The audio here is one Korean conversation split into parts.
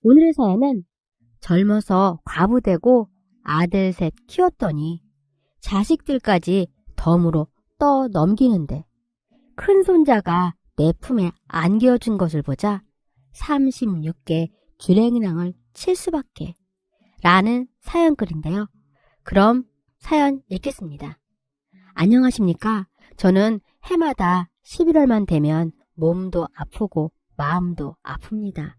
오늘의 사연은 젊어서 과부되고 아들 셋 키웠더니 자식들까지 덤으로 떠넘기는데 큰손자가 내 품에 안겨준 것을 보자 36개 주랭랑을 칠 수밖에 라는 사연글인데요. 그럼 사연 읽겠습니다. 안녕하십니까? 저는 해마다 11월만 되면 몸도 아프고 마음도 아픕니다.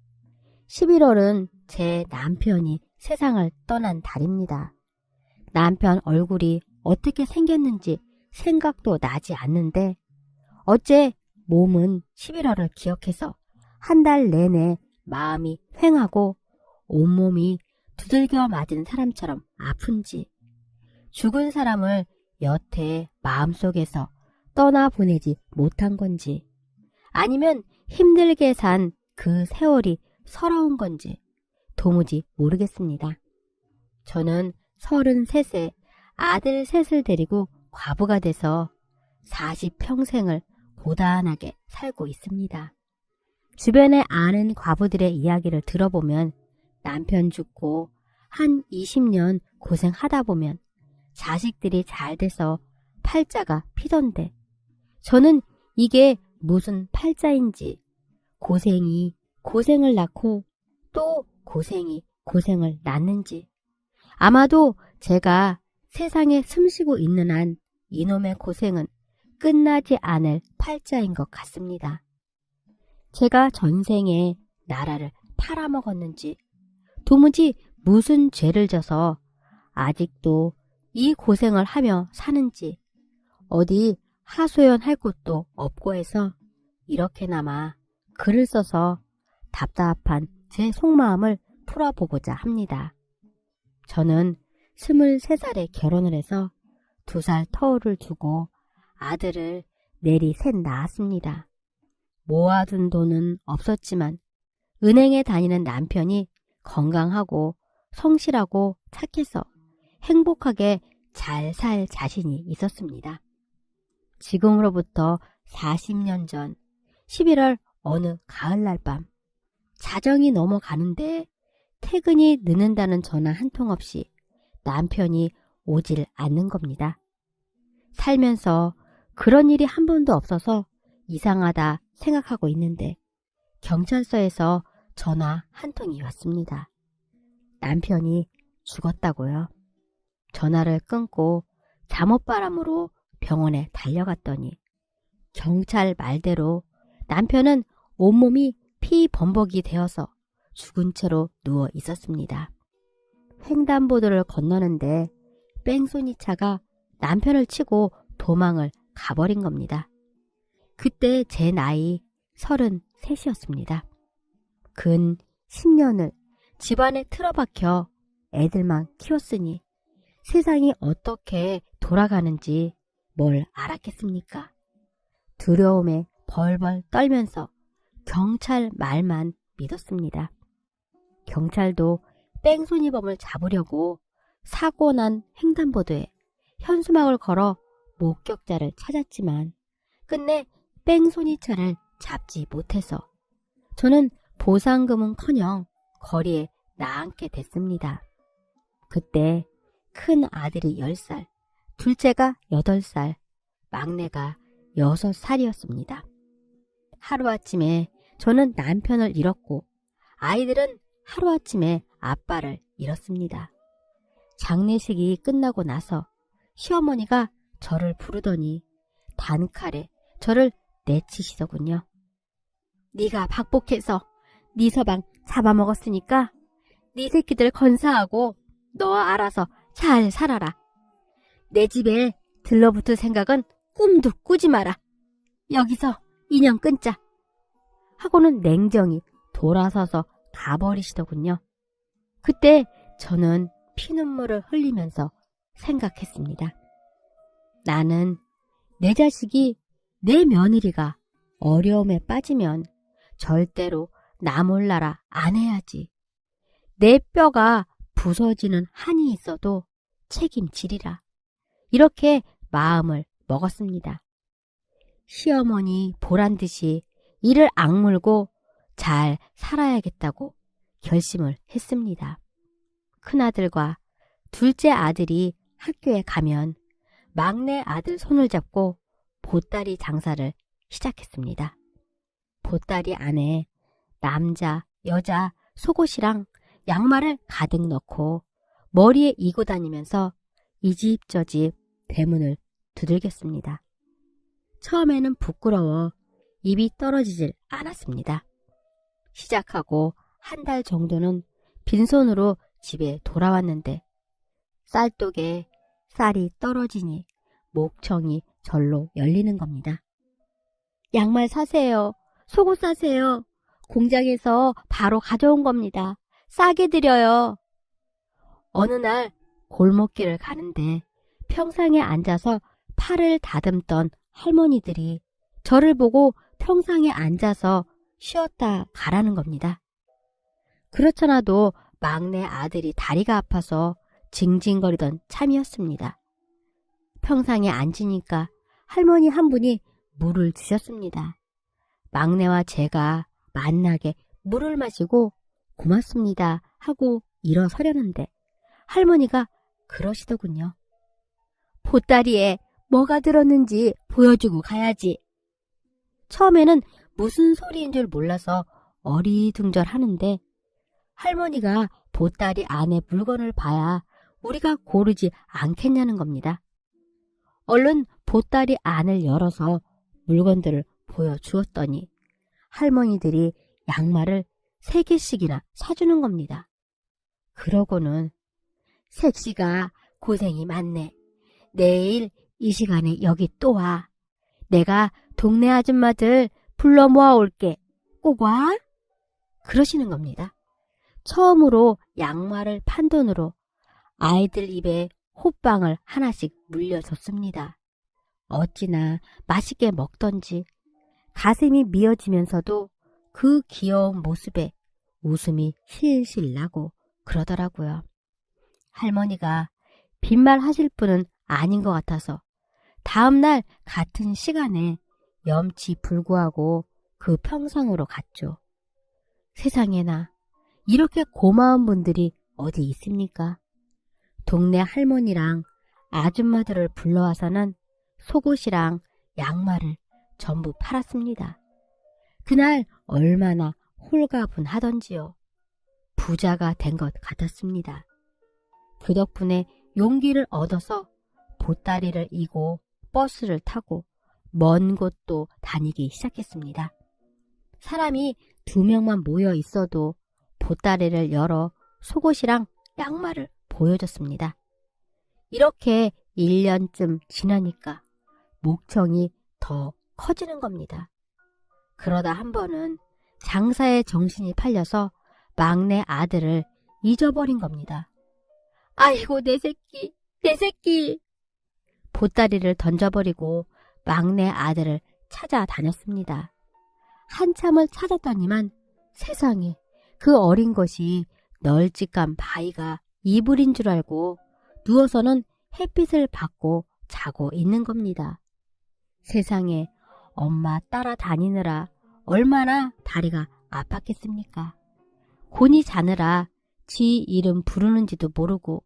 11월은 제 남편이 세상을 떠난 달입니다. 남편 얼굴이 어떻게 생겼는지 생각도 나지 않는데 어째 몸은 11월을 기억해서 한 달 내내 마음이 휑하고 온몸이 두들겨 맞은 사람처럼 아픈지 죽은 사람을 여태 마음속에서 떠나보내지 못한 건지 아니면 힘들게 산 그 세월이 서러운 건지 도무지 모르겠습니다. 저는 33세 아들 셋을 데리고 과부가 돼서 40평생을 고단하게 살고 있습니다. 주변에 아는 과부들의 이야기를 들어보면 남편 죽고 한 20년 고생하다 보면 자식들이 잘 돼서 팔자가 피던데 저는 이게 무슨 팔자인지 고생이 고생을 낳고 또 고생이 고생을 낳는지 아마도 제가 세상에 숨쉬고 있는 한 이놈의 고생은 끝나지 않을 팔자인 것 같습니다. 제가 전생에 나라를 팔아먹었는지 도무지 무슨 죄를 져서 아직도 이 고생을 하며 사는지 어디 하소연할 곳도 없고 해서 이렇게나마 글을 써서 답답한 제 속마음을 풀어보고자 합니다. 저는 23살에 결혼을 해서 2살 터울을 두고 아들을 내리 셋 낳았습니다. 모아둔 돈은 없었지만 은행에 다니는 남편이 건강하고 성실하고 착해서 행복하게 잘 살 자신이 있었습니다. 지금으로부터 40년 전 11월 어느 가을날 밤 자정이 넘어가는데 퇴근이 늦는다는 전화 한 통 없이 남편이 오질 않는 겁니다. 살면서 그런 일이 한 번도 없어서 이상하다 생각하고 있는데 경찰서에서 전화 한 통이 왔습니다. 남편이 죽었다고요. 전화를 끊고 잠옷바람으로 병원에 달려갔더니 경찰 말대로 남편은 온몸이 피범벅이 되어서 죽은 채로 누워 있었습니다. 횡단보도를 건너는데 뺑소니 차가 남편을 치고 도망을 가버린 겁니다. 그때 제 나이 33이었습니다. 근 10년을 집안에 틀어박혀 애들만 키웠으니 세상이 어떻게 돌아가는지 뭘 알았겠습니까? 두려움에 벌벌 떨면서 경찰 말만 믿었습니다. 경찰도 뺑소니범을 잡으려고 사고 난 횡단보도에 현수막을 걸어 목격자를 찾았지만 끝내 뺑소니차를 잡지 못해서 저는 보상금은커녕 거리에 나앉게 됐습니다. 그때 큰 아들이 10살, 둘째가 8살, 막내가 6살이었습니다. 하루아침에 저는 남편을 잃었고 아이들은 하루아침에 아빠를 잃었습니다. 장례식이 끝나고 나서 시어머니가 저를 부르더니 단칼에 저를 내치시더군요. 네가 박복해서 네 서방 잡아먹었으니까 네 새끼들 건사하고 너 알아서 잘 살아라. 내 집에 들러붙을 생각은 꿈도 꾸지 마라. 여기서 인연 끊자. 하고는 냉정히 돌아서서 가버리시더군요. 그때 저는 피눈물을 흘리면서 생각했습니다. 나는 내 자식이 내 며느리가 어려움에 빠지면 절대로 나 몰라라 안 해야지. 내 뼈가 부서지는 한이 있어도 책임지리라. 이렇게 마음을 먹었습니다. 시어머니 보란 듯이 이를 악물고 잘 살아야겠다고 결심을 했습니다. 큰아들과 둘째 아들이 학교에 가면 막내 아들 손을 잡고 보따리 장사를 시작했습니다. 보따리 안에 남자, 여자 속옷이랑 양말을 가득 넣고 머리에 이고 다니면서 이 집 저 집 대문을 두들겼습니다. 처음에는 부끄러워 입이 떨어지질 않았습니다. 시작하고 한 달 정도는 빈손으로 집에 돌아왔는데 쌀독에 쌀이 떨어지니 목청이 절로 열리는 겁니다. 양말 사세요. 속옷 사세요. 공장에서 바로 가져온 겁니다. 싸게 드려요. 어느 날 골목길을 가는데 평상에 앉아서 팔을 다듬던 할머니들이 저를 보고 평상에 앉아서 쉬었다 가라는 겁니다. 그렇잖아도 막내 아들이 다리가 아파서 징징거리던 참이었습니다. 평상에 앉으니까 할머니 한 분이 물을 주셨습니다. 막내와 제가 만나게 물을 마시고 고맙습니다 하고 일어서려는데 할머니가 그러시더군요. 보따리에 뭐가 들었는지 보여주고 가야지. 처음에는 무슨 소리인 줄 몰라서 어리둥절 하는데 할머니가 보따리 안에 물건을 봐야 우리가 고르지 않겠냐는 겁니다. 얼른 보따리 안을 열어서 물건들을 보여주었더니 할머니들이 양말을 3개씩이나 사주는 겁니다. 그러고는 색시가 고생이 많네. 내일 이 시간에 여기 또 와. 내가 동네 아줌마들 불러 모아올게. 꼭 와. 그러시는 겁니다. 처음으로 양말을 판 돈으로 아이들 입에 호빵을 하나씩 물려줬습니다. 어찌나 맛있게 먹던지 가슴이 미어지면서도 그 귀여운 모습에 웃음이 실실 나고 그러더라고요. 할머니가 빈말 하실 분은 아닌 것 같아서 다음날 같은 시간에 염치불구하고 그 평상으로 갔죠. 세상에나 이렇게 고마운 분들이 어디 있습니까? 동네 할머니랑 아줌마들을 불러와서는 속옷이랑 양말을 전부 팔았습니다. 그날 얼마나 홀가분하던지요. 부자가 된 것 같았습니다. 그 덕분에 용기를 얻어서 보따리를 이고 버스를 타고 먼 곳도 다니기 시작했습니다. 사람이 2명만 모여 있어도 보따리를 열어 속옷이랑 양말을 보여줬습니다. 이렇게 1년쯤 지나니까 목청이 더 커지는 겁니다. 그러다 한 번은 장사에 정신이 팔려서 막내 아들을 잊어버린 겁니다. 아이고 내 새끼, 내 새끼. 보따리를 던져버리고 막내 아들을 찾아다녔습니다. 한참을 찾았더니만 세상에 그 어린 것이 널찍한 바위가 이불인 줄 알고 누워서는 햇빛을 받고 자고 있는 겁니다. 세상에 엄마 따라다니느라 얼마나 다리가 아팠겠습니까? 곤히 자느라 지 이름 부르는지도 모르고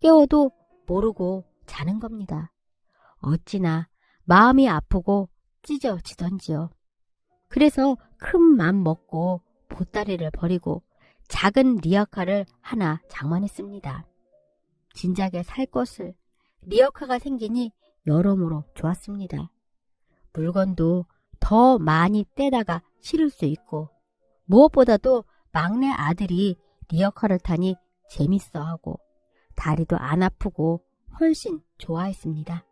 깨워도 모르고 자는 겁니다. 어찌나 마음이 아프고 찢어지던지요. 그래서 큰 맘 먹고 보따리를 버리고 작은 리어카를 하나 장만했습니다. 진작에 살 것을 리어카가 생기니 여러모로 좋았습니다. 물건도 더 많이 떼다가 실을 수 있고 무엇보다도 막내 아들이 리어카를 타니 재밌어하고 다리도 안 아프고 훨씬 좋아했습니다.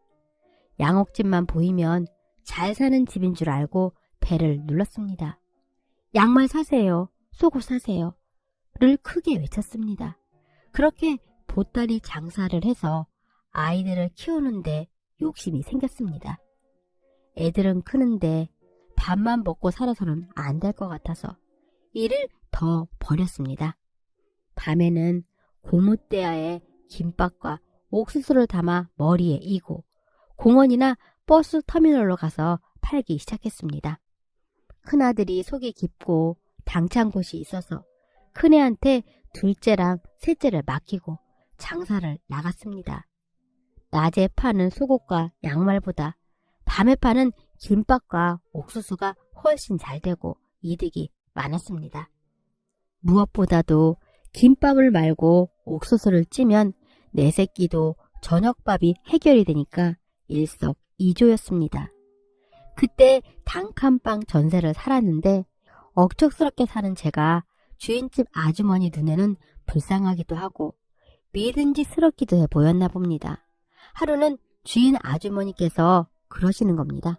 양옥집만 보이면 잘 사는 집인 줄 알고 배를 눌렀습니다. 양말 사세요. 속옷 사세요. 를 크게 외쳤습니다. 그렇게 보따리 장사를 해서 아이들을 키우는데 욕심이 생겼습니다. 애들은 크는데 밥만 먹고 살아서는 안 될 것 같아서 일을 더 벌였습니다. 밤에는 고무대야에 김밥과 옥수수를 담아 머리에 이고 공원이나 버스 터미널로 가서 팔기 시작했습니다. 큰아들이 속이 깊고 당찬 곳이 있어서 큰애한테 둘째랑 셋째를 맡기고 장사를 나갔습니다. 낮에 파는 속옷과 양말보다 밤에 파는 김밥과 옥수수가 훨씬 잘 되고 이득이 많았습니다. 무엇보다도 김밥을 말고 옥수수를 찌면 내 새끼도 저녁밥이 해결이 되니까 일석이조였습니다. 그때 단칸방 전세를 살았는데 억척스럽게 사는 제가 주인집 아주머니 눈에는 불쌍하기도 하고 믿음직스럽기도 해 보였나 봅니다. 하루는 주인 아주머니께서 그러시는 겁니다.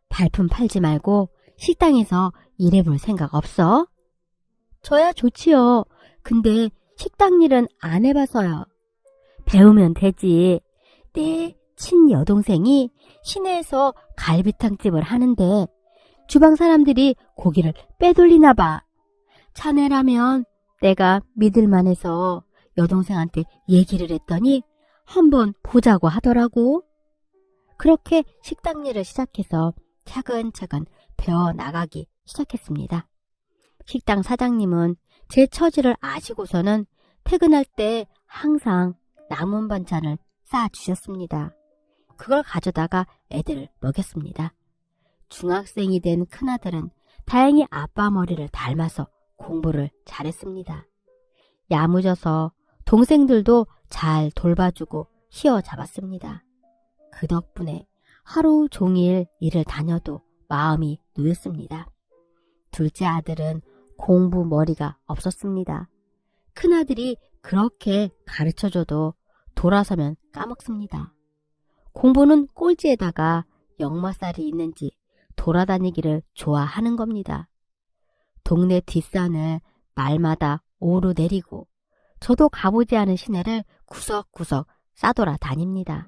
발품 팔지 말고 식당에서 일해볼 생각 없어? 저야 좋지요. 근데 식당 일은 안 해봐서요. 배우면 되지. 내 친여동생이 시내에서 갈비탕집을 하는데 주방 사람들이 고기를 빼돌리나 봐. 자네라면 내가 믿을만해서 여동생한테 얘기를 했더니 한번 보자고 하더라고. 그렇게 식당 일을 시작해서 차근차근 배워나가기 시작했습니다. 식당 사장님은 제 처지를 아시고서는 퇴근할 때 항상 남은 반찬을 쌓아주셨습니다. 그걸 가져다가 애들을 먹였습니다. 중학생이 된 큰아들은 다행히 아빠 머리를 닮아서 공부를 잘했습니다. 야무져서 동생들도 잘 돌봐주고 휘어잡았습니다. 그 덕분에 하루 종일 일을 다녀도 마음이 놓였습니다. 둘째 아들은 공부 머리가 없었습니다. 큰아들이 그렇게 가르쳐줘도 돌아서면 까먹습니다. 공부는 꼴찌에다가 역마살이 있는지 돌아다니기를 좋아하는 겁니다. 동네 뒷산을 말마다 오르내리고 저도 가보지 않은 시내를 구석구석 싸돌아 다닙니다.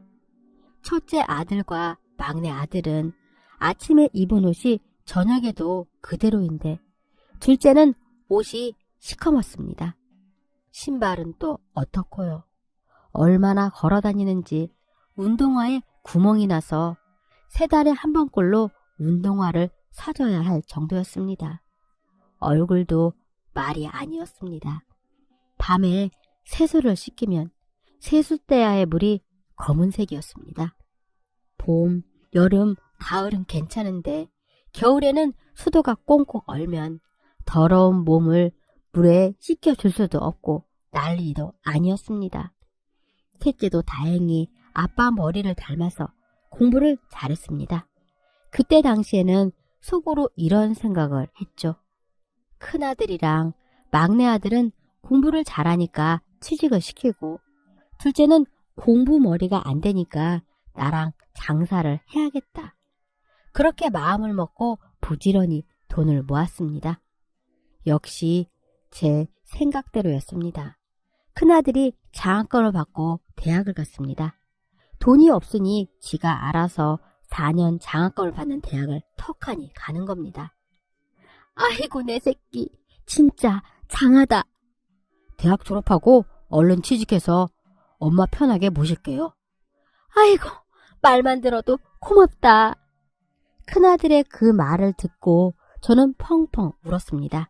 첫째 아들과 막내 아들은 아침에 입은 옷이 저녁에도 그대로인데 둘째는 옷이 시커멓습니다. 신발은 또 어떻고요? 얼마나 걸어 다니는지 운동화에 구멍이 나서 3달에 한 번꼴로 운동화를 사줘야 할 정도였습니다. 얼굴도 말이 아니었습니다. 밤에 세수를 씻기면 세숫대야의 물이 검은색이었습니다. 봄, 여름, 가을은 괜찮은데 겨울에는 수도가 꽁꽁 얼면 더러운 몸을 물에 씻겨줄 수도 없고 난리도 아니었습니다. 셋째도 다행히 아빠 머리를 닮아서 공부를 잘했습니다. 그때 당시에는 속으로 이런 생각을 했죠. 큰아들이랑 막내 아들은 공부를 잘하니까 취직을 시키고 둘째는 공부 머리가 안 되니까 나랑 장사를 해야겠다. 그렇게 마음을 먹고 부지런히 돈을 모았습니다. 역시 제 생각대로였습니다. 큰아들이 장학금을 받고 대학을 갔습니다. 돈이 없으니 지가 알아서 4년 장학금을 받는 대학을 턱하니 가는 겁니다. 아이고 내 새끼 진짜 장하다. 대학 졸업하고 얼른 취직해서 엄마 편하게 모실게요. 아이고 말만 들어도 고맙다. 큰아들의 그 말을 듣고 저는 펑펑 울었습니다.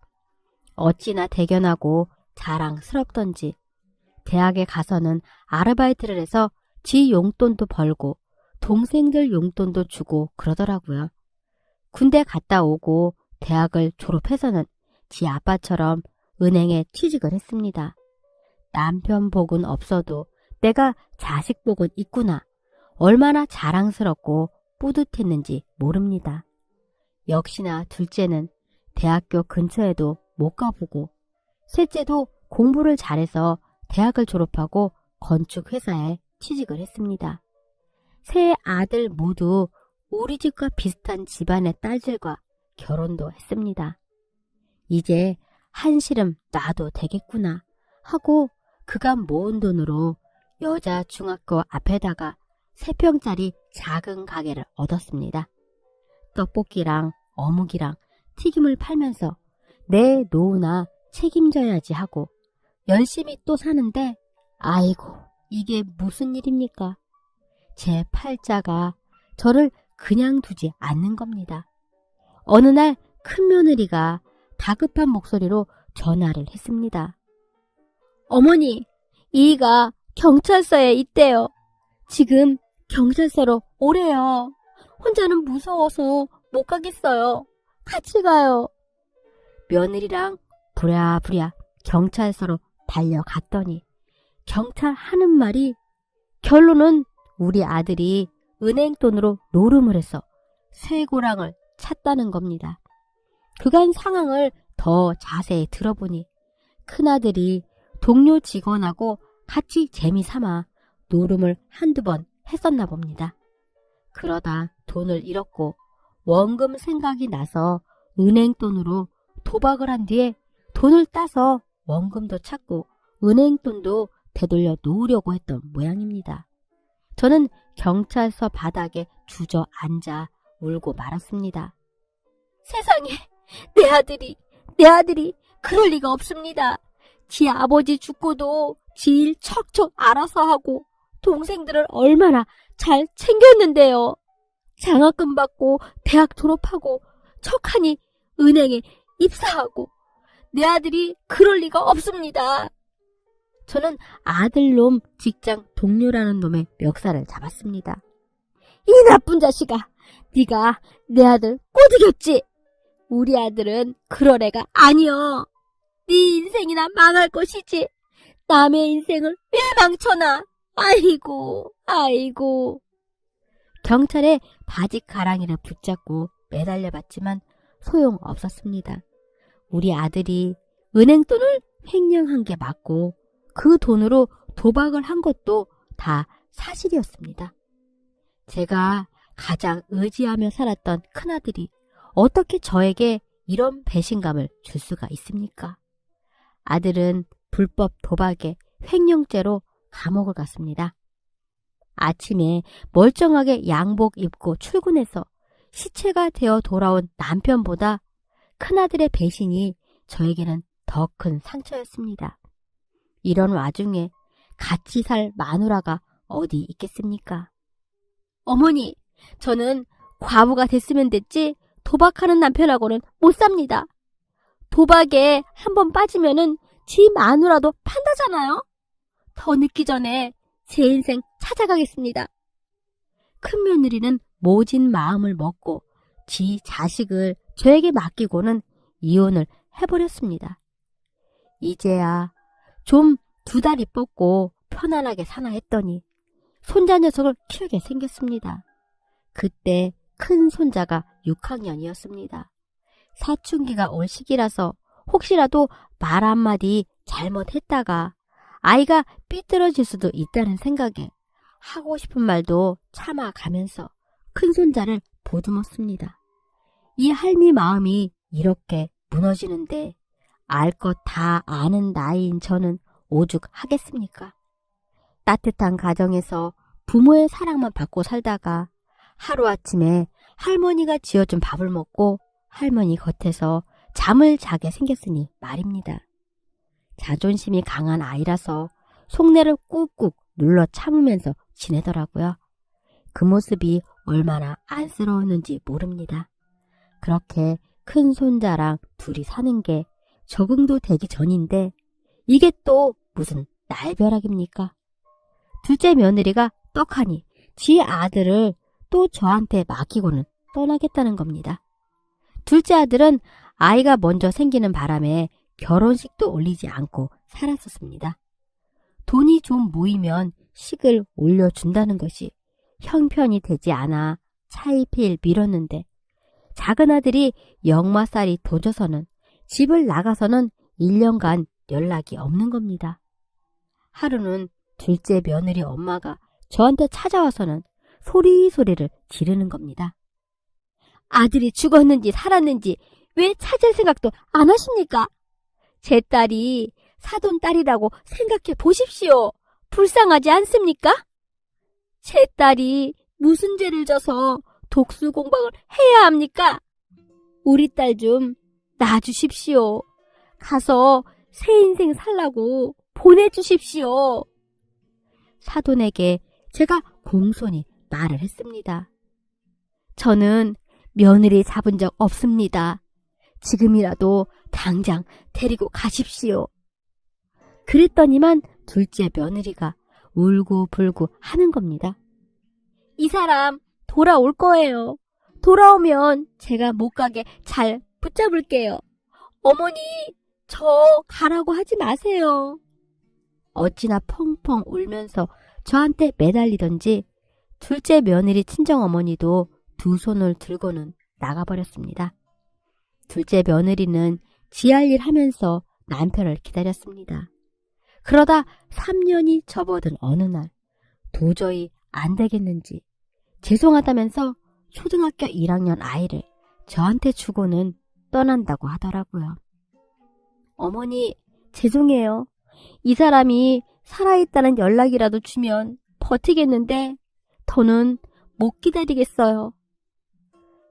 어찌나 대견하고 자랑스럽던지 대학에 가서는 아르바이트를 해서 지 용돈도 벌고 동생들 용돈도 주고 그러더라고요. 군대 갔다 오고 대학을 졸업해서는 지 아빠처럼 은행에 취직을 했습니다. 남편 복은 없어도 내가 자식 복은 있구나. 얼마나 자랑스럽고 뿌듯했는지 모릅니다. 역시나 둘째는 대학교 근처에도 못 가보고 셋째도 공부를 잘해서 대학을 졸업하고 건축회사에 취직을 했습니다. 세 아들 모두 우리 집과 비슷한 집안의 딸들과 결혼도 했습니다. 이제 한시름 놔도 되겠구나 하고 그간 모은 돈으로 여자 중학교 앞에다가 3평짜리 작은 가게를 얻었습니다. 떡볶이랑 어묵이랑 튀김을 팔면서 내 노후나 책임져야지 하고 열심히 또 사는데 아이고 이게 무슨 일입니까? 제 팔자가 저를 그냥 두지 않는 겁니다. 어느 날 큰며느리가 다급한 목소리로 전화를 했습니다. 어머니, 이이가 경찰서에 있대요. 지금 경찰서로 오래요. 혼자는 무서워서 못 가겠어요. 같이 가요. 며느리랑 부랴부랴 경찰서로 달려갔더니 경찰 하는 말이 결론은 우리 아들이 은행 돈으로 노름을 해서 쇠고랑을 찼다는 겁니다. 그간 상황을 더 자세히 들어보니 큰아들이 동료 직원하고 같이 재미삼아 노름을 한두 번 했었나 봅니다. 그러다 돈을 잃었고 원금 생각이 나서 은행 돈으로 도박을 한 뒤에 돈을 따서 원금도 찾고 은행 돈도 되돌려 놓으려고 했던 모양입니다. 저는 경찰서 바닥에 주저앉아 울고 말았습니다. 세상에, 내 아들이 그럴 리가 없습니다. 지 아버지 죽고도 지 일 척척 알아서 하고 동생들을 얼마나 잘 챙겼는데요. 장학금 받고 대학 졸업하고 척하니 은행에 입사하고 내 아들이 그럴 리가 없습니다. 저는 아들놈 직장 동료라는 놈의 멱살을 잡았습니다. 이 나쁜 자식아, 네가 내 아들 꼬드겼지? 우리 아들은 그럴 애가 아니여. 네 인생이나 망할 것이지. 남의 인생을 왜 망쳐놔? 아이고. 경찰에 바지 가랑이를 붙잡고 매달려봤지만 소용없었습니다. 우리 아들이 은행 돈을 횡령한 게 맞고 그 돈으로 도박을 한 것도 다 사실이었습니다. 제가 가장 의지하며 살았던 큰아들이 어떻게 저에게 이런 배신감을 줄 수가 있습니까? 아들은 불법 도박에 횡령죄로 감옥을 갔습니다. 아침에 멀쩡하게 양복 입고 출근해서 시체가 되어 돌아온 남편보다 큰아들의 배신이 저에게는 더 큰 상처였습니다. 이런 와중에 같이 살 마누라가 어디 있겠습니까? 어머니, 저는 과부가 됐으면 됐지 도박하는 남편하고는 못 삽니다. 도박에 한번 빠지면은 지 마누라도 판다잖아요. 더 늦기 전에 제 인생 찾아가겠습니다. 큰며느리는 모진 마음을 먹고 지 자식을 저에게 맡기고는 이혼을 해버렸습니다. 이제야 좀 두 다리 뻗고 편안하게 사나 했더니 손자 녀석을 키우게 생겼습니다. 그때 큰 손자가 6학년이었습니다. 사춘기가 올 시기라서 혹시라도 말 한마디 잘못했다가 아이가 삐뚤어질 수도 있다는 생각에 하고 싶은 말도 참아가면서 큰 손자를 보듬었습니다. 이 할미 마음이 이렇게 무너지는데 알 것 다 아는 나이인 저는 오죽하겠습니까? 따뜻한 가정에서 부모의 사랑만 받고 살다가 하루아침에 할머니가 지어준 밥을 먹고 할머니 곁에서 잠을 자게 생겼으니 말입니다. 자존심이 강한 아이라서 속내를 꾹꾹 눌러 참으면서 지내더라고요. 그 모습이 얼마나 안쓰러웠는지 모릅니다. 그렇게 큰 손자랑 둘이 사는 게 적응도 되기 전인데 이게 또 무슨 날벼락입니까? 둘째 며느리가 떡하니 지 아들을 또 저한테 맡기고는 떠나겠다는 겁니다. 둘째 아들은 아이가 먼저 생기는 바람에 결혼식도 올리지 않고 살았었습니다. 돈이 좀 모이면 식을 올려준다는 것이 형편이 되지 않아 차일피일 미뤘는데 작은 아들이 역마살이 도져서는 집을 나가서는 1년간 연락이 없는 겁니다. 하루는 둘째 며느리 엄마가 저한테 찾아와서는 소리소리를 지르는 겁니다. 아들이 죽었는지 살았는지 왜 찾을 생각도 안 하십니까? 제 딸이 사돈 딸이라고 생각해 보십시오. 불쌍하지 않습니까? 제 딸이 무슨 죄를 져서 독수 공방을 해야 합니까? 우리 딸 좀 놔주십시오. 가서 새 인생 살라고 보내주십시오. 사돈에게 제가 공손히 말을 했습니다. 저는 며느리 잡은 적 없습니다. 지금이라도 당장 데리고 가십시오. 그랬더니만 둘째 며느리가 울고불고 하는 겁니다. 이 사람 돌아올 거예요. 돌아오면 제가 못 가게 잘 붙잡을게요. 어머니, 저 가라고 하지 마세요. 어찌나 펑펑 울면서 저한테 매달리던지 둘째 며느리 친정어머니도 두 손을 들고는 나가버렸습니다. 둘째 며느리는 지할 일 하면서 남편을 기다렸습니다. 그러다 3년이 접어든 어느 날 도저히 안 되겠는지 죄송하다면서 초등학교 1학년 아이를 저한테 주고는 떠난다고 하더라고요. 어머니, 죄송해요. 이 사람이 살아있다는 연락이라도 주면 버티겠는데 더는 못 기다리겠어요.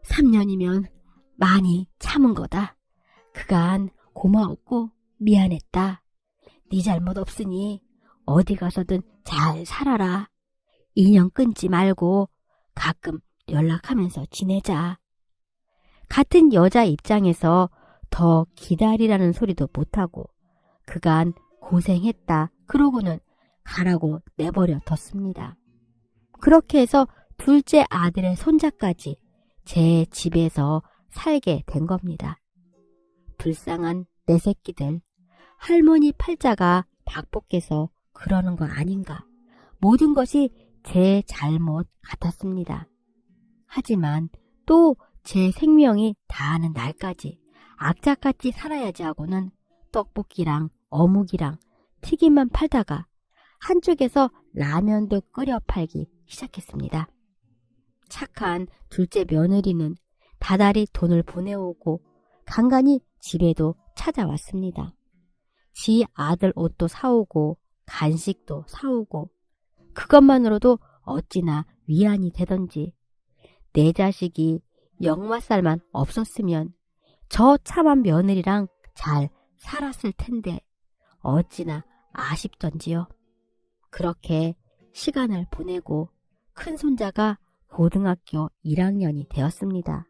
3년이면 많이 참은 거다. 그간 고마웠고 미안했다. 네 잘못 없으니 어디 가서든 잘 살아라. 인연 끊지 말고 가끔 연락하면서 지내자. 같은 여자 입장에서 더 기다리라는 소리도 못하고 그간 고생했다 그러고는 가라고 내버려 뒀습니다. 그렇게 해서 둘째 아들의 손자까지 제 집에서 살게 된 겁니다. 불쌍한 내 새끼들, 할머니 팔자가 박복해서 그러는 거 아닌가. 모든 것이 제 잘못 같았습니다. 하지만 또 제 생명이 다하는 날까지 악착같이 살아야지 하고는 떡볶이랑 어묵이랑 튀김만 팔다가 한쪽에서 라면도 끓여 팔기 시작했습니다. 착한 둘째 며느리는 다달이 돈을 보내오고 간간히 집에도 찾아왔습니다. 지 아들 옷도 사오고 간식도 사오고 그것만으로도 어찌나 위안이 되던지 내 자식이 역마살만 없었으면 저 참한 며느리랑 잘 살았을 텐데 어찌나 아쉽던지요. 그렇게 시간을 보내고 큰손자가 고등학교 1학년이 되었습니다.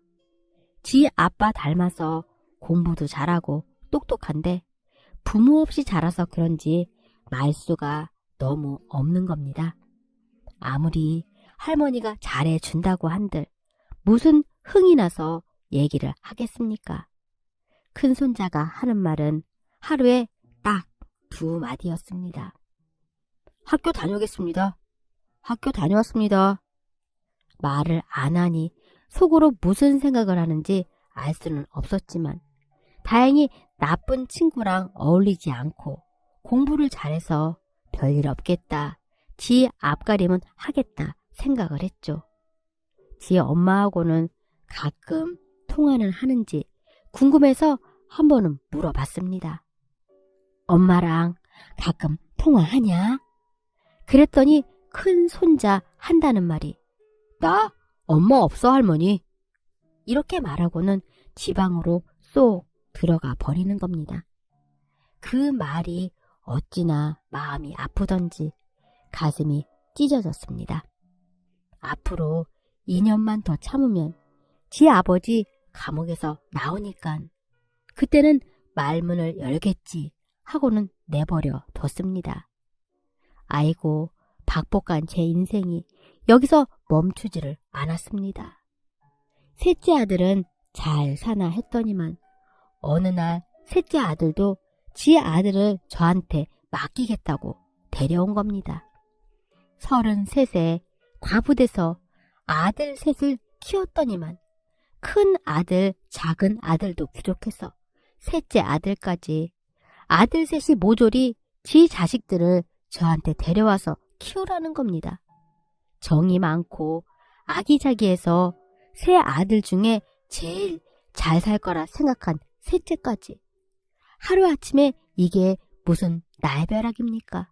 지 아빠 닮아서 공부도 잘하고 똑똑한데 부모 없이 자라서 그런지 말수가 너무 없는 겁니다. 아무리 할머니가 잘해준다고 한들 무슨 흥이 나서 얘기를 하겠습니까? 큰손자가 하는 말은 하루에 딱 2마디였습니다. 학교 다녀오겠습니다. 학교 다녀왔습니다. 말을 안 하니 속으로 무슨 생각을 하는지 알 수는 없었지만 다행히 나쁜 친구랑 어울리지 않고 공부를 잘해서 별일 없겠다. 지 앞가림은 하겠다 생각을 했죠. 지 엄마하고는 가끔 통화는 하는지 궁금해서 한 번은 물어봤습니다. 엄마랑 가끔 통화하냐? 그랬더니 큰 손자 한다는 말이 나 엄마 없어 할머니. 이렇게 말하고는 지방으로 쏙 들어가 버리는 겁니다. 그 말이 어찌나 마음이 아프던지 가슴이 찢어졌습니다. 앞으로 2년만 더 참으면 지 아버지 감옥에서 나오니깐 그때는 말문을 열겠지 하고는 내버려 뒀습니다. 아이고 박복한 제 인생이 여기서 멈추지를 않았습니다. 셋째 아들은 잘 사나 했더니만 어느 날 셋째 아들도 지 아들을 저한테 맡기겠다고 데려온 겁니다. 33에 과부돼서 아들 셋을 키웠더니만 큰 아들, 작은 아들도 부족해서 셋째 아들까지 아들 셋이 모조리 지 자식들을 저한테 데려와서 키우라는 겁니다. 정이 많고 아기자기해서 세 아들 중에 제일 잘 살 거라 생각한 셋째까지. 하루아침에 이게 무슨 날벼락입니까?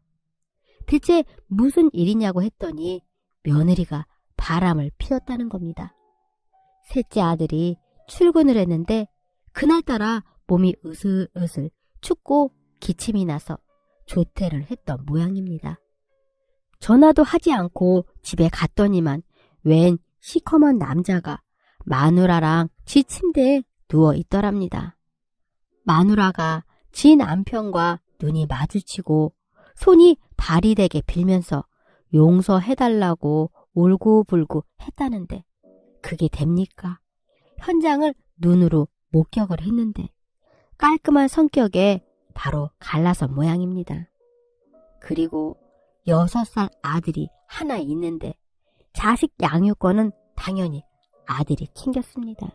대체 무슨 일이냐고 했더니 며느리가 바람을 피웠다는 겁니다. 셋째 아들이 출근을 했는데 그날따라 몸이 으슬으슬 춥고 기침이 나서 조퇴를 했던 모양입니다. 전화도 하지 않고 집에 갔더니만 웬 시커먼 남자가 마누라랑 지 침대에 누워 있더랍니다. 마누라가 지 남편과 눈이 마주치고 손이 발이 되게 빌면서 용서해달라고 울고불고 했다는데 그게 됩니까? 현장을 눈으로 목격을 했는데 깔끔한 성격에 바로 갈라선 모양입니다. 그리고 6살 아들이 하나 있는데 자식 양육권은 당연히 아들이 챙겼습니다.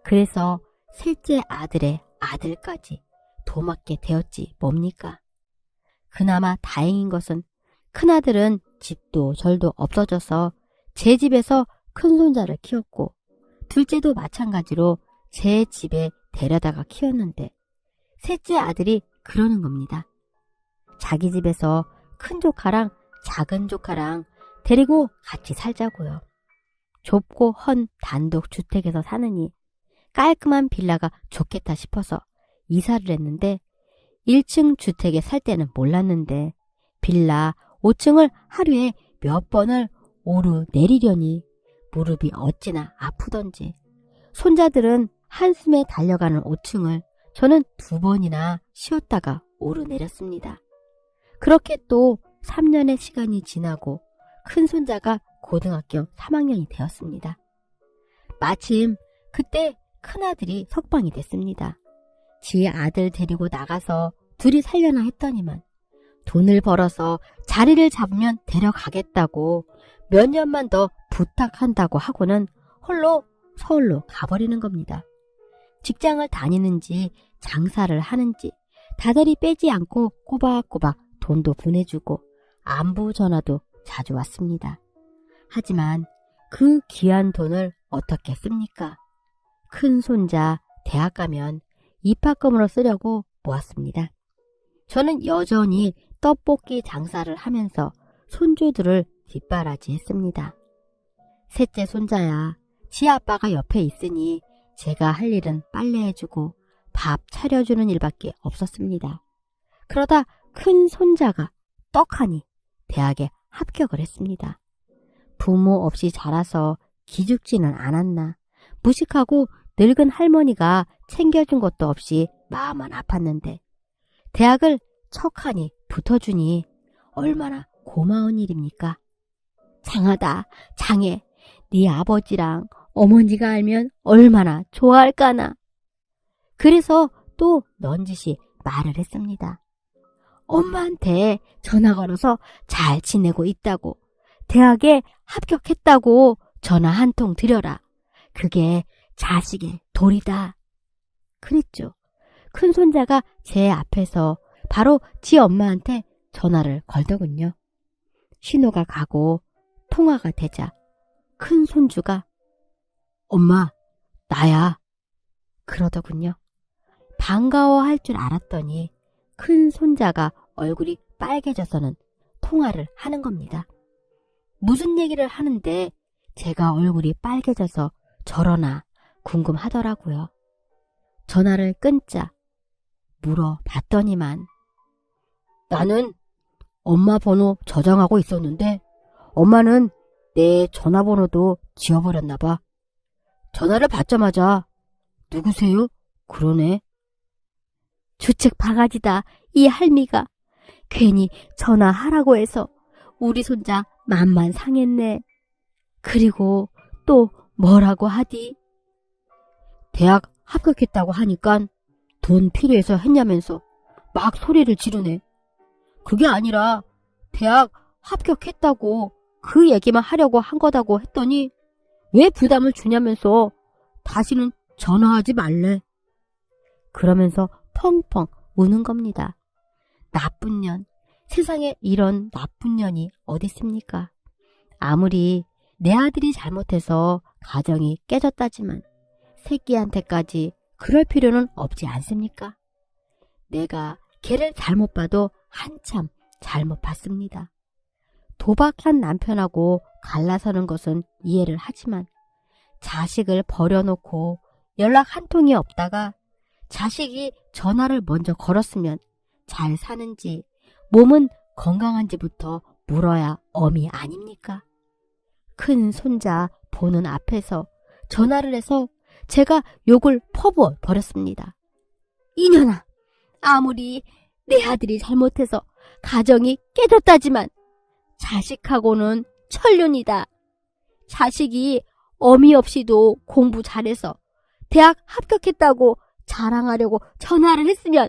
그래서 셋째 아들의 아들까지 도맡게 되었지 뭡니까? 그나마 다행인 것은 큰아들은 집도 절도 없어져서 제 집에서 큰손자를 키웠고 둘째도 마찬가지로 제 집에 데려다가 키웠는데 셋째 아들이 그러는 겁니다. 자기 집에서 큰 조카랑 작은 조카랑 데리고 같이 살자고요. 좁고 헌 단독 주택에서 사느니 깔끔한 빌라가 좋겠다 싶어서 이사를 했는데 1층 주택에 살 때는 몰랐는데 빌라 5층을 하루에 몇 번을 오르내리려니 무릎이 어찌나 아프던지 손자들은 한숨에 달려가는 5층을 저는 2번이나 쉬었다가 오르내렸습니다. 그렇게 또 3년의 시간이 지나고 큰손자가 고등학교 3학년이 되었습니다. 마침 그때 큰아들이 석방이 됐습니다. 지 아들 데리고 나가서 둘이 살려나 했더니만 돈을 벌어서 자리를 잡으면 데려가겠다고 몇 년만 더 부탁한다고 하고는 홀로 서울로 가버리는 겁니다. 직장을 다니는지 장사를 하는지 다달이 빼지 않고 꼬박꼬박 돈도 보내주고 안부 전화도 자주 왔습니다. 하지만 그 귀한 돈을 어떻게 씁니까? 큰 손자 대학 가면 입학금으로 쓰려고 모았습니다. 저는 여전히 떡볶이 장사를 하면서 손주들을 뒷바라지했습니다. 셋째 손자야, 지 아빠가 옆에 있으니 제가 할 일은 빨래해주고 밥 차려주는 일밖에 없었습니다. 그러다 큰 손자가 떡하니 대학에 합격을 했습니다. 부모 없이 자라서 기죽지는 않았나 무식하고 늙은 할머니가 챙겨준 것도 없이 마음은 아팠는데 대학을 척하니 붙어주니 얼마나 고마운 일입니까? 장하다, 장해. 네 아버지랑 어머니가 알면 얼마나 좋아할까나. 그래서 또 넌지시 말을 했습니다. 엄마한테 전화 걸어서 잘 지내고 있다고, 대학에 합격했다고 전화 한 통 드려라. 그게 자식의 도리다. 그랬죠. 큰손자가 제 앞에서 바로 지 엄마한테 전화를 걸더군요. 신호가 가고 통화가 되자 큰손주가 엄마, 나야. 그러더군요. 반가워할 줄 알았더니 큰손자가 얼굴이 빨개져서는 통화를 하는 겁니다. 무슨 얘기를 하는데 제가 얼굴이 빨개져서 저러나 궁금하더라고요. 전화를 끊자 물어봤더니만 나는 엄마 번호 저장하고 있었는데 엄마는 내 전화번호도 지워버렸나 봐. 전화를 받자마자 누구세요? 그러네. 주책 바가지다. 이 할미가 괜히 전화하라고 해서 우리 손자 맘만 상했네. 그리고 또 뭐라고 하디? 대학 합격했다고 하니깐 돈 필요해서 했냐면서 막 소리를 지르네. 그게 아니라 대학 합격했다고 그 얘기만 하려고 한 거다고 했더니 왜 부담을 주냐면서 다시는 전화하지 말래. 그러면서 펑펑 우는 겁니다. 나쁜 년, 세상에 이런 나쁜 년이 어딨습니까? 아무리 내 아들이 잘못해서 가정이 깨졌다지만 새끼한테까지 그럴 필요는 없지 않습니까? 내가 걔를 잘못 봐도 한참 잘못 봤습니다. 도박한 남편하고 갈라서는 것은 이해를 하지만 자식을 버려놓고 연락 한 통이 없다가 자식이 전화를 먼저 걸었으면 잘 사는지 몸은 건강한지부터 물어야 엄이 아닙니까? 큰 손자 보는 앞에서 전화를 해서 제가 욕을 퍼부어 버렸습니다. 이년아, 아무리 내 아들이 잘못해서 가정이 깨졌다지만 자식하고는 천륜이다. 자식이 어미 없이도 공부 잘해서 대학 합격했다고 자랑하려고 전화를 했으면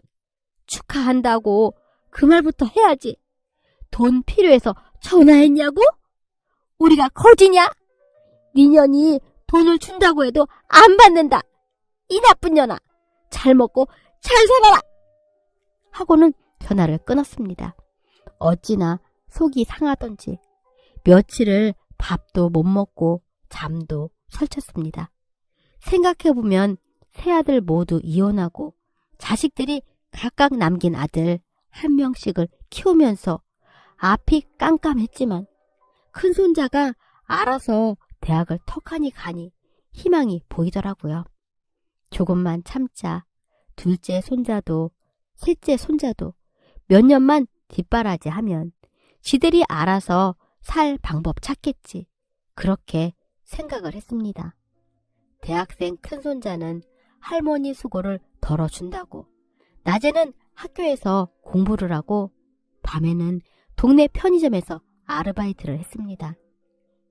축하한다고 그 말부터 해야지. 돈 필요해서 전화했냐고? 우리가 거지냐? 니년이 돈을 준다고 해도 안 받는다. 이 나쁜 년아, 잘 먹고 잘 살아라! 하고는 전화를 끊었습니다. 어찌나 속이 상하던지 며칠을 밥도 못 먹고 잠도 설쳤습니다. 생각해보면 세 아들 모두 이혼하고 자식들이 각각 남긴 아들 한 명씩을 키우면서 앞이 깜깜했지만 큰손자가 알아서 대학을 턱하니 가니 희망이 보이더라고요. 조금만 참자. 둘째 손자도 셋째 손자도 몇 년만 뒷바라지하면 지들이 알아서 살 방법 찾겠지. 그렇게 생각을 했습니다. 대학생 큰손자는 할머니 수고를 덜어준다고 낮에는 학교에서 공부를 하고 밤에는 동네 편의점에서 아르바이트를 했습니다.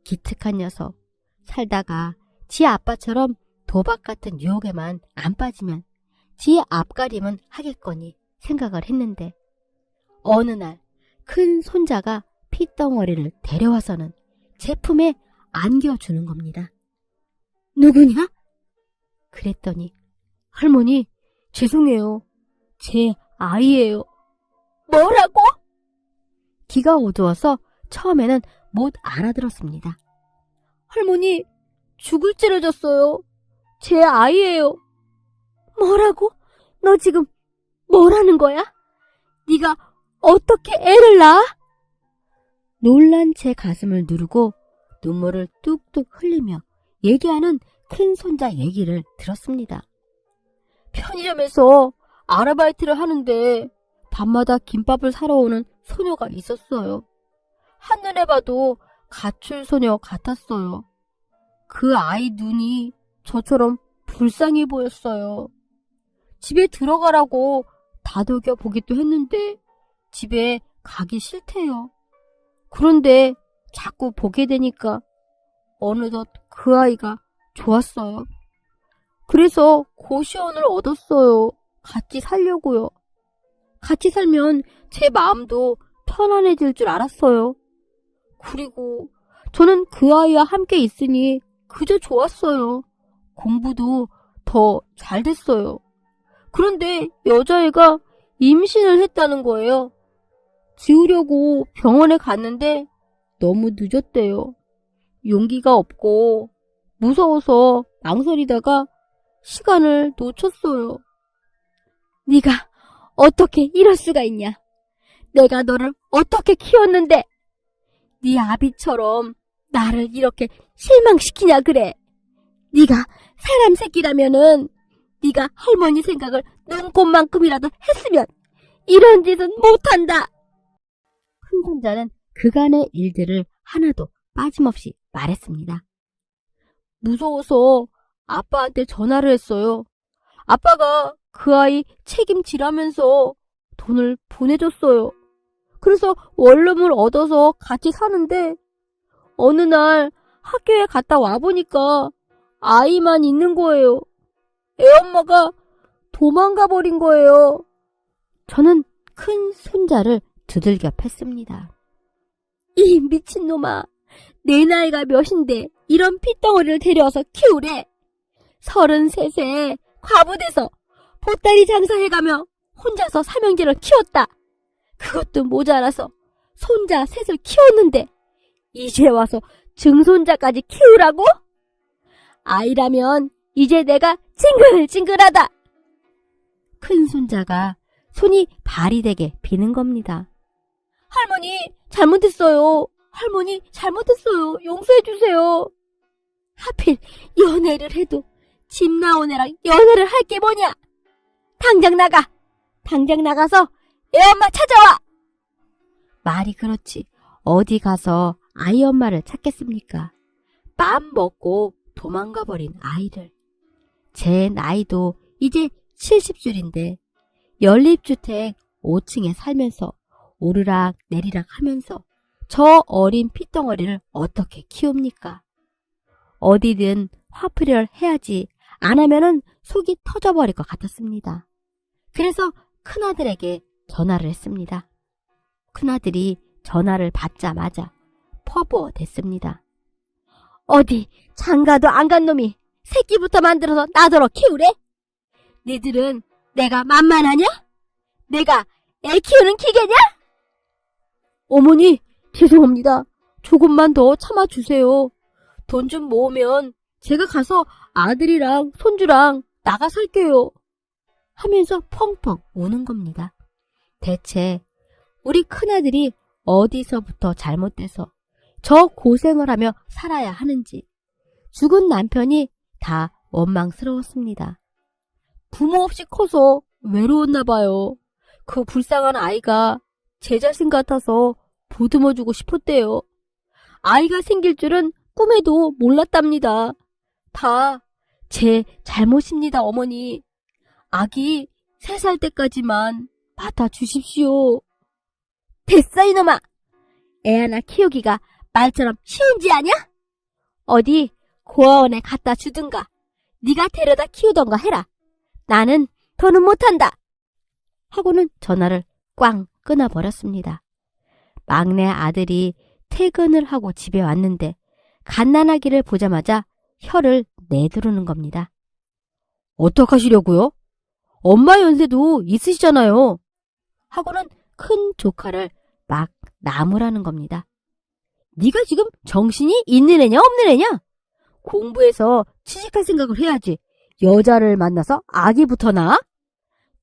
기특한 녀석. 살다가 지 아빠처럼 도박 같은 유혹에만 안 빠지면 지 앞가림은 하겠거니 생각을 했는데 어느 날 큰 손자가 핏덩어리를 데려와서는 제 품에 안겨주는 겁니다. 누구냐? 그랬더니 할머니, 죄송해요. 제 아이예요. 뭐라고? 귀가 어두워서 처음에는 못 알아들었습니다. 할머니, 죽을 찌르졌어요. 제 아이예요. 뭐라고? 너 지금 뭐라는 거야? 네가 어떻게 애를 낳아? 놀란 제 가슴을 누르고 눈물을 뚝뚝 흘리며 얘기하는 큰 손자 얘기를 들었습니다. 편의점에서 아르바이트를 하는데 밤마다 김밥을 사러 오는 소녀가 있었어요. 한눈에 봐도 가출 소녀 같았어요. 그 아이 눈이 저처럼 불쌍해 보였어요. 집에 들어가라고 다독여 보기도 했는데 집에 가기 싫대요. 그런데 자꾸 보게 되니까 어느덧 그 아이가 좋았어요. 그래서 고시원을 얻었어요. 같이 살려고요. 같이 살면 제 마음도 편안해질 줄 알았어요. 그리고 저는 그 아이와 함께 있으니 그저 좋았어요. 공부도 더 잘 됐어요. 그런데 여자애가 임신을 했다는 거예요. 지우려고 병원에 갔는데 너무 늦었대요. 용기가 없고 무서워서 망설이다가 시간을 놓쳤어요. 네가 어떻게 이럴 수가 있냐? 내가 너를 어떻게 키웠는데 네 아비처럼 나를 이렇게 실망시키냐 그래. 네가 사람 새끼라면은 네가 할머니 생각을 눈꼽만큼이라도 했으면 이런 짓은 못한다. 큰손자는 그간의 일들을 하나도 빠짐없이 말했습니다. 무서워서 아빠한테 전화를 했어요. 아빠가 그 아이 책임지라면서 돈을 보내줬어요. 그래서 원룸을 얻어서 같이 사는데 어느 날 학교에 갔다 와보니까 아이만 있는 거예요. 애엄마가 도망가 버린 거예요. 저는 큰 손자를 두들겨 팼습니다. 이 미친놈아, 내 나이가 몇인데 이런 핏덩어리를 데려와서 키우래. 33세 과부돼서 보따리 장사해가며 혼자서 삼형제를 키웠다. 그것도 모자라서 손자 셋을 키웠는데 이제 와서 증손자까지 키우라고? 아이라면 이제 내가 징글징글하다. 큰손자가 손이 발이 되게 비는 겁니다. 할머니 잘못했어요. 할머니 잘못했어요. 용서해주세요. 하필 연애를 해도 집 나온 애랑 연애를 할 게 뭐냐. 당장 나가. 당장 나가서 애엄마 찾아와. 말이 그렇지 어디 가서 아이 엄마를 찾겠습니까? 맘 먹고 도망가버린 아이를. 제 나이도 이제 70줄인데 연립주택 5층에 살면서 오르락 내리락 하면서 저 어린 핏덩어리를 어떻게 키웁니까? 어디든 화풀이를 해야지 안 하면은 속이 터져버릴 것 같았습니다. 그래서 큰아들에게 전화를 했습니다. 큰아들이 전화를 받자마자 퍼부어댔습니다. 어디 장가도 안 간 놈이 새끼부터 만들어서 나더러 키우래? 니들은 내가 만만하냐? 내가 애 키우는 기계냐? 어머니, 죄송합니다. 조금만 더 참아주세요. 돈 좀 모으면 제가 가서 아들이랑 손주랑 나가 살게요. 하면서 펑펑 우는 겁니다. 대체 우리 큰아들이 어디서부터 잘못돼서 저 고생을 하며 살아야 하는지 죽은 남편이 다 원망스러웠습니다. 부모 없이 커서 외로웠나 봐요. 그 불쌍한 아이가 제 자신 같아서 보듬어주고 싶었대요. 아이가 생길 줄은 꿈에도 몰랐답니다. 다 제 잘못입니다, 어머니. 아기 3살 때까지만 맡아주십시오. 됐어, 이놈아. 애 하나 키우기가 말처럼 쉬운지 아냐? 어디 고아원에 갖다 주든가 네가 데려다 키우던가 해라. 나는 더는 못한다. 하고는 전화를 꽝 끊어버렸습니다. 막내 아들이 퇴근을 하고 집에 왔는데 갓난아기를 보자마자 혀를 내두르는 겁니다. 어떡하시려고요? 엄마 연세도 있으시잖아요. 하고는 큰 조카를 막 나무라는 겁니다. 네가 지금 정신이 있는 애냐 없는 애냐? 공부해서 취직할 생각을 해야지. 여자를 만나서 아기부터 낳아?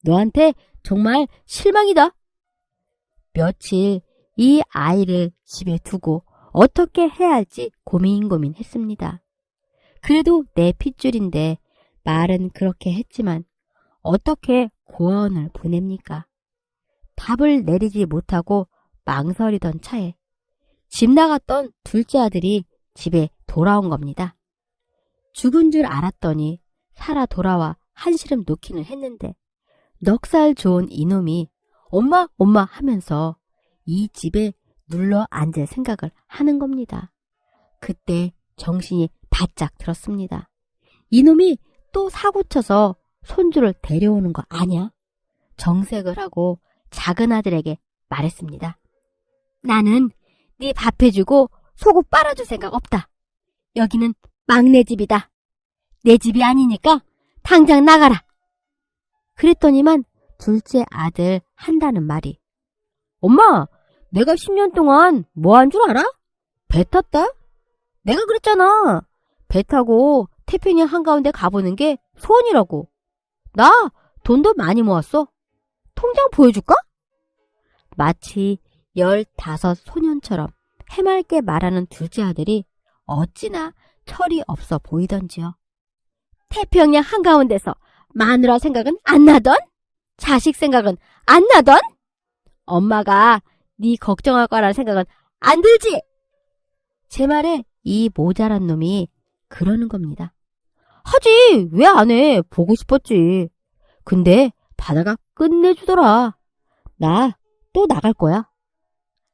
너한테 정말 실망이다. 며칠 이 아이를 집에 두고 어떻게 해야 할지 고민했습니다. 그래도 내 핏줄인데 말은 그렇게 했지만 어떻게 고아원을 보냅니까? 답을 내리지 못하고 망설이던 차에 집 나갔던 둘째 아들이 집에 돌아온 겁니다. 죽은 줄 알았더니 살아 돌아와 한시름 놓기는 했는데 넉살 좋은 이놈이 엄마 엄마 하면서 이 집에 눌러 앉을 생각을 하는 겁니다. 그때 정신이 바짝 들었습니다. 이놈이 또 사고쳐서 손주를 데려오는 거 아냐? 정색을 하고 작은 아들에게 말했습니다. 나는 네 밥 해주고 속옷 빨아줄 생각 없다. 여기는 막내 집이다. 내 집이 아니니까 당장 나가라. 그랬더니만 둘째 아들 한다는 말이 엄마, 내가 10년 동안 뭐 한 줄 알아? 배 탔다? 내가 그랬잖아. 배 타고 태평양 한가운데 가보는 게 소원이라고. 나 돈도 많이 모았어. 통장 보여줄까? 마치 15 소년처럼 해맑게 말하는 둘째 아들이 어찌나 철이 없어 보이던지요. 태평양 한가운데서 마누라 생각은 안 나던? 자식 생각은 안 나던? 엄마가 네 걱정할 거라는 생각은 안 들지? 제 말에 이 모자란 놈이 그러는 겁니다. 하지, 왜 안 해? 보고 싶었지. 근데 바다가 끝내주더라. 나 또 나갈 거야.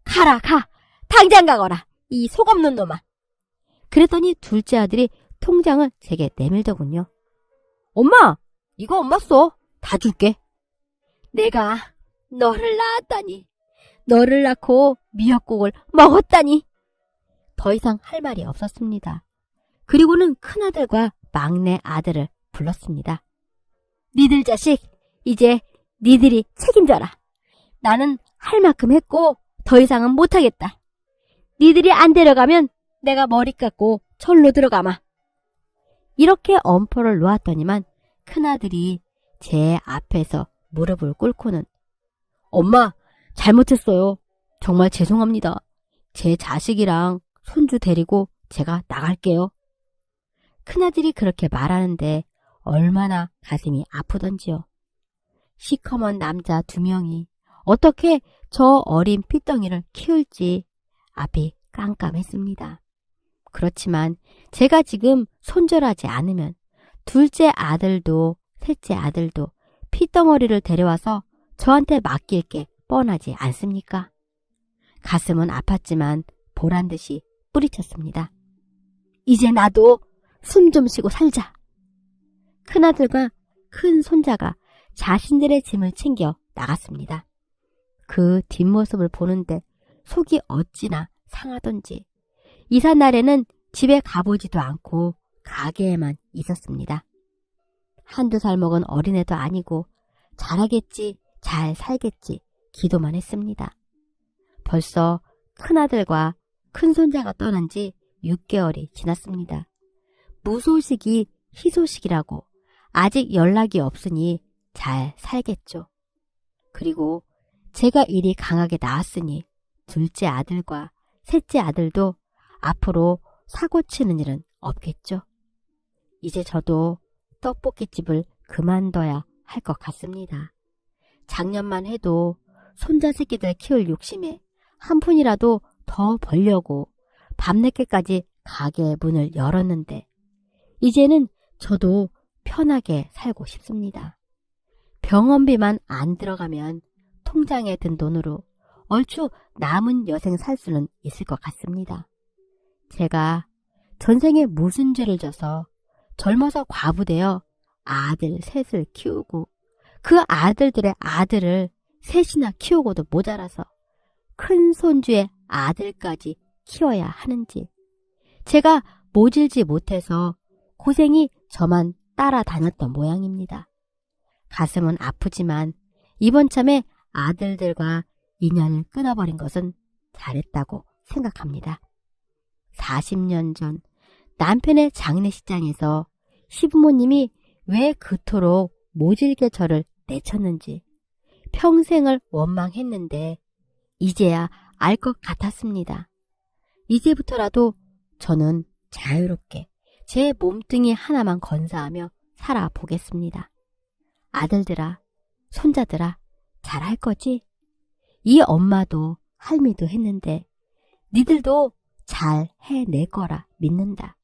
가라, 가. 당장 가거라. 이 속없는 놈아. 그랬더니 둘째 아들이 통장을 제게 내밀더군요. 엄마, 이거 엄마 써. 다 줄게. 내가 너를 낳았다니. 너를 낳고 미역국을 먹었다니. 더 이상 할 말이 없었습니다. 그리고는 큰아들과 막내 아들을 불렀습니다. 니들 자식, 이제 니들이 책임져라. 나는 할 만큼 했고 더 이상은 못하겠다. 니들이 안 데려가면 내가 머리 깎고 절로 들어가마. 이렇게 엄포를 놓았더니만 큰아들이 제 앞에서 무릎을 꿇고는 엄마, 잘못했어요. 정말 죄송합니다. 제 자식이랑 손주 데리고 제가 나갈게요. 큰아들이 그렇게 말하는데 얼마나 가슴이 아프던지요. 시커먼 남자 2명이 어떻게 저 어린 핏덩이를 키울지 앞이 깜깜했습니다. 그렇지만 제가 지금 손절하지 않으면 둘째 아들도 셋째 아들도 핏덩어리를 데려와서 저한테 맡길 게 뻔하지 않습니까? 가슴은 아팠지만 보란 듯이 뿌리쳤습니다. 이제 나도 숨 좀 쉬고 살자. 큰아들과 큰 손자가 자신들의 짐을 챙겨 나갔습니다. 그 뒷모습을 보는데 속이 어찌나 상하던지 이삿 날에는 집에 가보지도 않고 가게에만 있었습니다. 한두 살 먹은 어린애도 아니고 잘하겠지, 잘 살겠지 기도만 했습니다. 벌써 큰아들과 큰손자가 떠난 지 6개월이 지났습니다. 무소식이 희소식이라고 아직 연락이 없으니 잘 살겠죠. 그리고 제가 일이 강하게 나왔으니 둘째 아들과 셋째 아들도 앞으로 사고 치는 일은 없겠죠. 이제 저도 떡볶이집을 그만둬야 할 것 같습니다. 작년만 해도 손자 새끼들 키울 욕심에 한 푼이라도 더 벌려고 밤늦게까지 가게 문을 열었는데 이제는 저도 편하게 살고 싶습니다. 병원비만 안 들어가면 통장에 든 돈으로 얼추 남은 여생 살 수는 있을 것 같습니다. 제가 전생에 무슨 죄를 져서 젊어서 과부되어 아들 셋을 키우고 그 아들들의 아들을 셋이나 키우고도 모자라서 큰 손주의 아들까지 키워야 하는지 제가 모질지 못해서 고생이 저만 따라다녔던 모양입니다. 가슴은 아프지만 이번 참에 아들들과 인연을 끊어버린 것은 잘했다고 생각합니다. 40년 전 남편의 장례식장에서 시부모님이 왜 그토록 모질게 저를 내쳤는지 평생을 원망했는데 이제야 알 것 같았습니다. 이제부터라도 저는 자유롭게 제 몸뚱이 하나만 건사하며 살아보겠습니다. 아들들아, 손자들아, 잘할 거지? 이 엄마도 할미도 했는데 니들도 잘 해낼 거라 믿는다.